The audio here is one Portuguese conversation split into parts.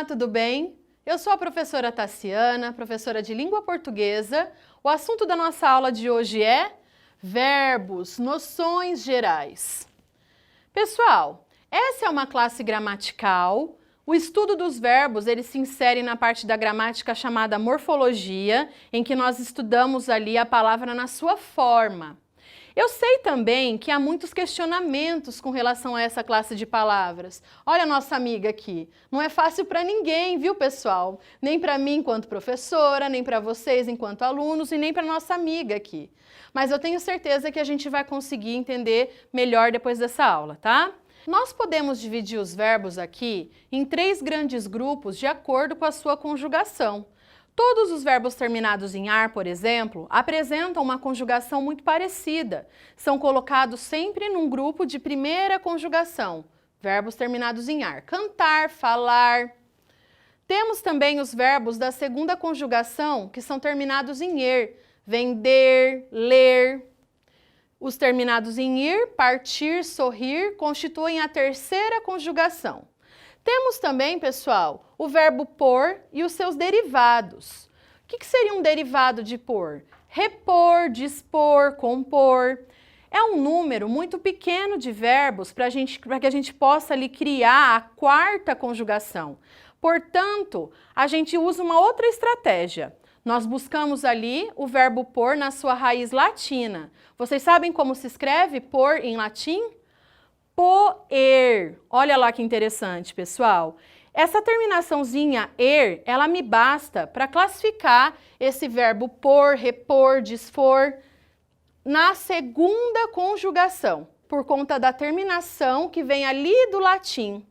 Olá, tudo bem? Eu sou a professora Tassiana, professora de língua portuguesa. O assunto da nossa aula de hoje é verbos, noções gerais. Pessoal, essa é uma classe gramatical. O estudo dos verbos, ele se insere na parte da gramática chamada morfologia, em que nós estudamos ali a palavra na sua forma. Eu sei também que há muitos questionamentos com relação a essa classe de palavras. Olha a nossa amiga aqui. Não é fácil para ninguém, viu, pessoal? Nem para mim enquanto professora, nem para vocês enquanto alunos e nem para nossa amiga aqui. Mas eu tenho certeza que a gente vai conseguir entender melhor depois dessa aula, tá? Nós podemos dividir os verbos aqui em 3 grandes grupos de acordo com a sua conjugação. Todos os verbos terminados em ar, por exemplo, apresentam uma conjugação muito parecida. São colocados sempre num grupo de primeira conjugação, verbos terminados em ar. Cantar, falar. Temos também os verbos da segunda conjugação, que são terminados em er, vender, ler. Os terminados em ir, partir, sorrir, constituem a terceira conjugação. Temos também, pessoal, o verbo pôr e os seus derivados. O que seria um derivado de pôr? Repor, dispor, compor. É um número muito pequeno de verbos para que a gente possa ali criar a quarta conjugação. Portanto, a gente usa uma outra estratégia. Nós buscamos ali o verbo pôr na sua raiz latina. Vocês sabem como se escreve pôr em latim? Poer. Olha lá que interessante, pessoal. Essa terminaçãozinha er, ela me basta para classificar esse verbo pôr, repor, dispor na segunda conjugação, por conta da terminação que vem ali do latim.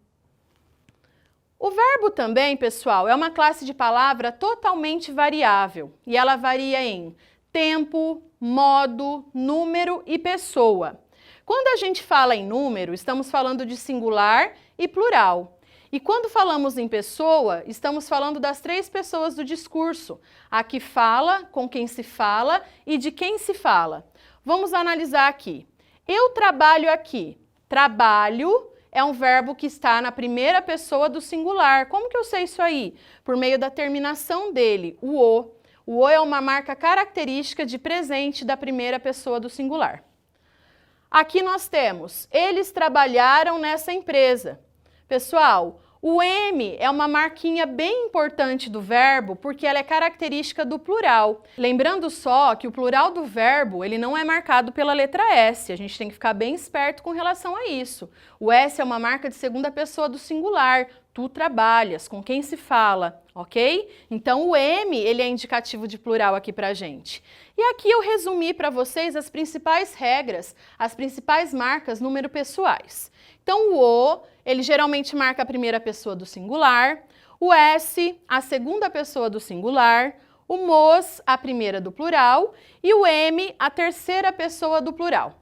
O verbo também, pessoal, é uma classe de palavra totalmente variável e ela varia em tempo, modo, número e pessoa. Quando a gente fala em número, estamos falando de singular e plural. E quando falamos em pessoa, estamos falando das 3 pessoas do discurso. A que fala, com quem se fala e de quem se fala. Vamos analisar aqui. Eu trabalho aqui. Trabalho é um verbo que está na primeira pessoa do singular. Como que eu sei isso aí? Por meio da terminação dele, o O. O O é uma marca característica de presente da primeira pessoa do singular. Aqui nós temos, eles trabalharam nessa empresa. Pessoal, o M é uma marquinha bem importante do verbo porque ela é característica do plural. Lembrando só que o plural do verbo, ele não é marcado pela letra S. A gente tem que ficar bem esperto com relação a isso. O S é uma marca de segunda pessoa do singular. Tu trabalhas, com quem se fala, ok? Então o M, ele é indicativo de plural aqui pra gente. E aqui eu resumi para vocês as principais regras, as principais marcas número pessoais. Então o O, ele geralmente marca a primeira pessoa do singular, o S, a segunda pessoa do singular, o MOS, a primeira do plural, e o M, a terceira pessoa do plural.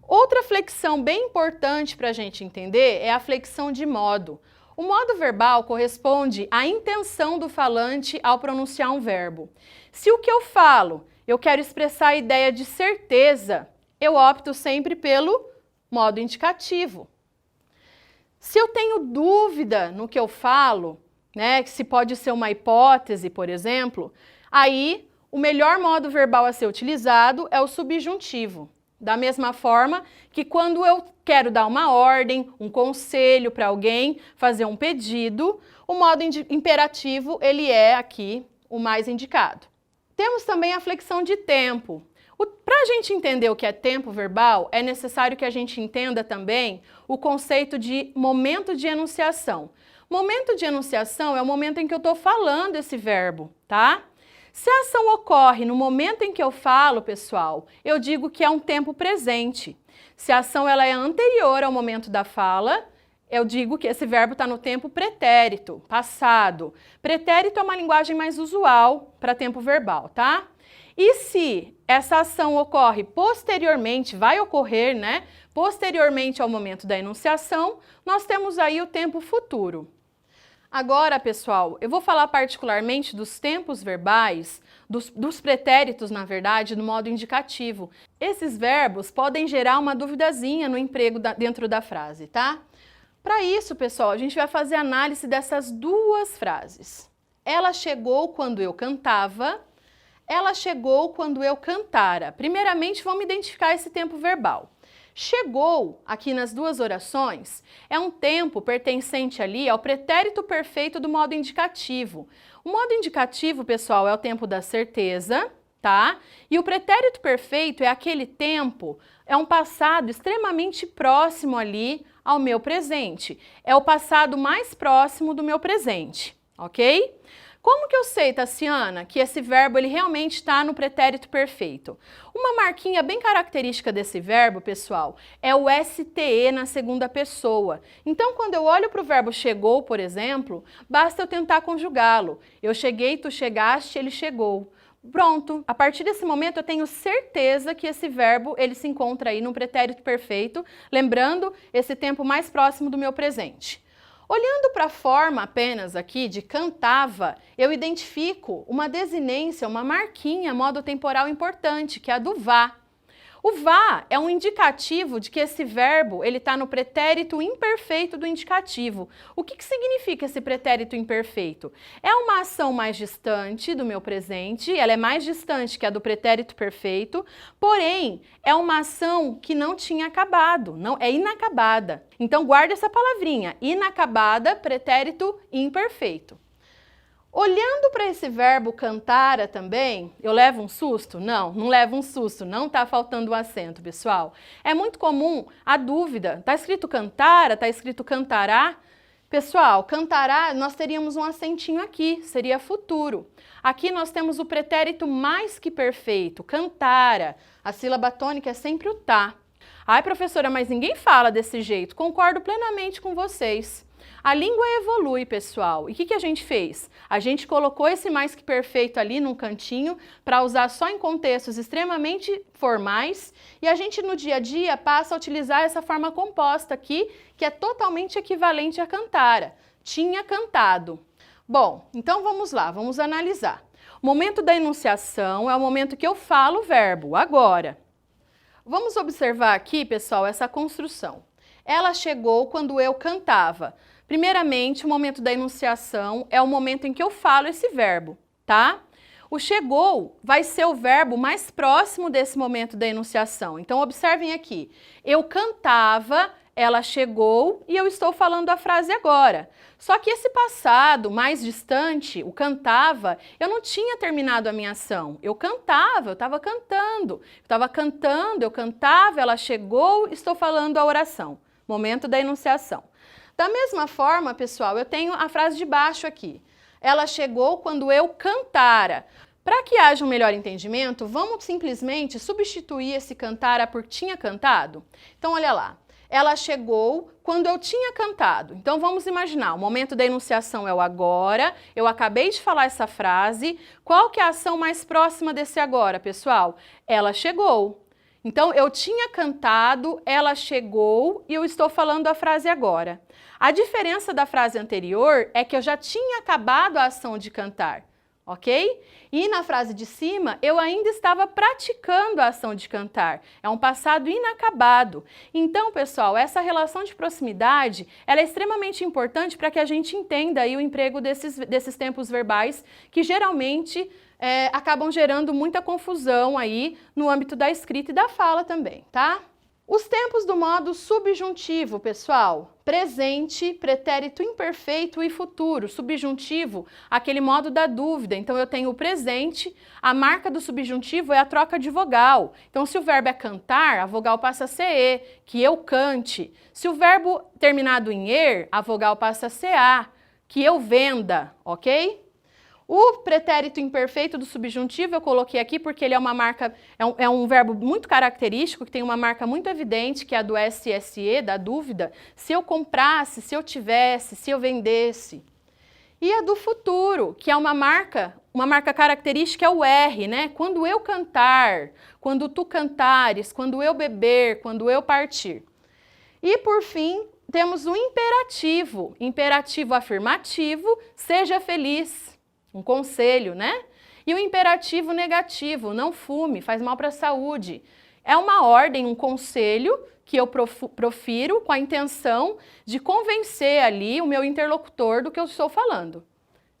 Outra flexão bem importante para a gente entender é a flexão de modo. O modo verbal corresponde à intenção do falante ao pronunciar um verbo. Se o que eu falo, eu quero expressar a ideia de certeza, eu opto sempre pelo modo indicativo. Se eu tenho dúvida no que eu falo, né, se pode ser uma hipótese, por exemplo, aí o melhor modo verbal a ser utilizado é o subjuntivo. Da mesma forma que quando eu quero dar uma ordem, um conselho para alguém, fazer um pedido, o modo imperativo, ele é aqui o mais indicado. Temos também a flexão de tempo. Para a gente entender o que é tempo verbal, é necessário que a gente entenda também o conceito de momento de enunciação. Momento de enunciação é o momento em que eu estou falando esse verbo, tá? Se a ação ocorre no momento em que eu falo, pessoal, eu digo que é um tempo presente. Se a ação ela é anterior ao momento da fala, eu digo que esse verbo está no tempo pretérito, passado. Pretérito é uma linguagem mais usual para tempo verbal, tá? E se essa ação ocorre posteriormente, vai ocorrer, né? Posteriormente ao momento da enunciação, nós temos aí o tempo futuro. Agora, pessoal, eu vou falar particularmente dos tempos verbais, dos pretéritos, na verdade, no modo indicativo. Esses verbos podem gerar uma duvidazinha no emprego dentro da frase, tá? Para isso, pessoal, a gente vai fazer análise dessas duas frases. Ela chegou quando eu cantava, ela chegou quando eu cantara. Primeiramente, vamos identificar esse tempo verbal. Chegou, aqui nas duas orações, é um tempo pertencente ali ao pretérito perfeito do modo indicativo. O modo indicativo, pessoal, é o tempo da certeza, tá? E o pretérito perfeito é aquele tempo, é um passado extremamente próximo ali ao meu presente. É o passado mais próximo do meu presente, ok? Como que eu sei, Tassiana, que esse verbo ele realmente está no pretérito perfeito? Uma marquinha bem característica desse verbo, pessoal, é o STE na segunda pessoa. Então, quando eu olho para o verbo chegou, por exemplo, basta eu tentar conjugá-lo. Eu cheguei, tu chegaste, ele chegou. Pronto, a partir desse momento eu tenho certeza que esse verbo ele se encontra aí no pretérito perfeito, lembrando esse tempo mais próximo do meu presente. Olhando para a forma apenas aqui de cantava, eu identifico uma desinência, uma marquinha modo temporal importante, que é a do vá. O vá é um indicativo de que esse verbo ele está no pretérito imperfeito do indicativo. O que significa esse pretérito imperfeito? É uma ação mais distante do meu presente, ela é mais distante que a do pretérito perfeito, porém é uma ação que não tinha acabado, não é inacabada. Então guarda essa palavrinha, inacabada, pretérito imperfeito. Olhando para esse verbo cantara também, eu levo um susto? Não, não levo um susto, não está faltando um acento, pessoal. É muito comum a dúvida, está escrito cantara, está escrito cantará? Pessoal, cantará, nós teríamos um acentinho aqui, seria futuro. Aqui nós temos o pretérito mais que perfeito, cantara. A sílaba tônica é sempre o tá. Ai, professora, mas ninguém fala desse jeito. Concordo plenamente com vocês. A língua evolui, pessoal. E o que a gente fez? A gente colocou esse mais que perfeito ali num cantinho para usar só em contextos extremamente formais e a gente no dia a dia passa a utilizar essa forma composta aqui, que é totalmente equivalente a cantara. Tinha cantado. Bom, então vamos lá, vamos analisar. O momento da enunciação é o momento que eu falo o verbo, agora. Vamos observar aqui, pessoal, essa construção. Ela chegou quando eu cantava. Primeiramente, o momento da enunciação é o momento em que eu falo esse verbo, tá? O chegou vai ser o verbo mais próximo desse momento da enunciação. Então, observem aqui. Eu cantava, ela chegou e eu estou falando a frase agora. Só que esse passado mais distante, o cantava, eu não tinha terminado a minha ação. Eu cantava, eu estava cantando. Eu cantava, ela chegou, estou falando a oração. Momento da enunciação. Da mesma forma, pessoal, eu tenho a frase de baixo aqui. Ela chegou quando eu cantara. Para que haja um melhor entendimento, vamos simplesmente substituir esse cantara por tinha cantado? Então, olha lá. Ela chegou quando eu tinha cantado. Então, vamos imaginar, o momento da enunciação é o agora, eu acabei de falar essa frase. Qual que é a ação mais próxima desse agora, pessoal? Ela chegou. Então, eu tinha cantado, ela chegou e eu estou falando a frase agora. A diferença da frase anterior é que eu já tinha acabado a ação de cantar, ok? E na frase de cima, eu ainda estava praticando a ação de cantar. É um passado inacabado. Então, pessoal, essa relação de proximidade, ela é extremamente importante para que a gente entenda aí o emprego desses tempos verbais que geralmente acabam gerando muita confusão aí no âmbito da escrita e da fala também, tá? Os tempos do modo subjuntivo, pessoal, presente, pretérito imperfeito e futuro. Subjuntivo, aquele modo da dúvida. Então, eu tenho o presente, a marca do subjuntivo é a troca de vogal. Então, se o verbo é cantar, a vogal passa a ser E, que eu cante. Se o verbo terminado em er, a vogal passa a ser A, que eu venda, ok? O pretérito imperfeito do subjuntivo eu coloquei aqui porque ele é uma marca, é um verbo muito característico, que tem uma marca muito evidente, que é a do SSE, da dúvida. Se eu comprasse, se eu tivesse, se eu vendesse. E a do futuro, que é uma marca característica é o R, né? Quando eu cantar, quando tu cantares, quando eu beber, quando eu partir. E por fim, temos o imperativo. Imperativo afirmativo, seja feliz. Um conselho, né? E o imperativo negativo, não fume, faz mal para a saúde. É uma ordem, um conselho que eu profiro com a intenção de convencer ali o meu interlocutor do que eu estou falando.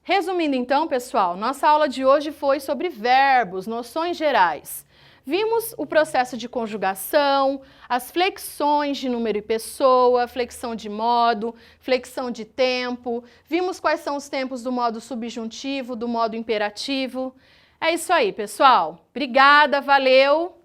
Resumindo então, pessoal, nossa aula de hoje foi sobre verbos, noções gerais. Vimos o processo de conjugação, as flexões de número e pessoa, flexão de modo, flexão de tempo, vimos quais são os tempos do modo subjuntivo, do modo imperativo. É isso aí, pessoal. Obrigada, valeu!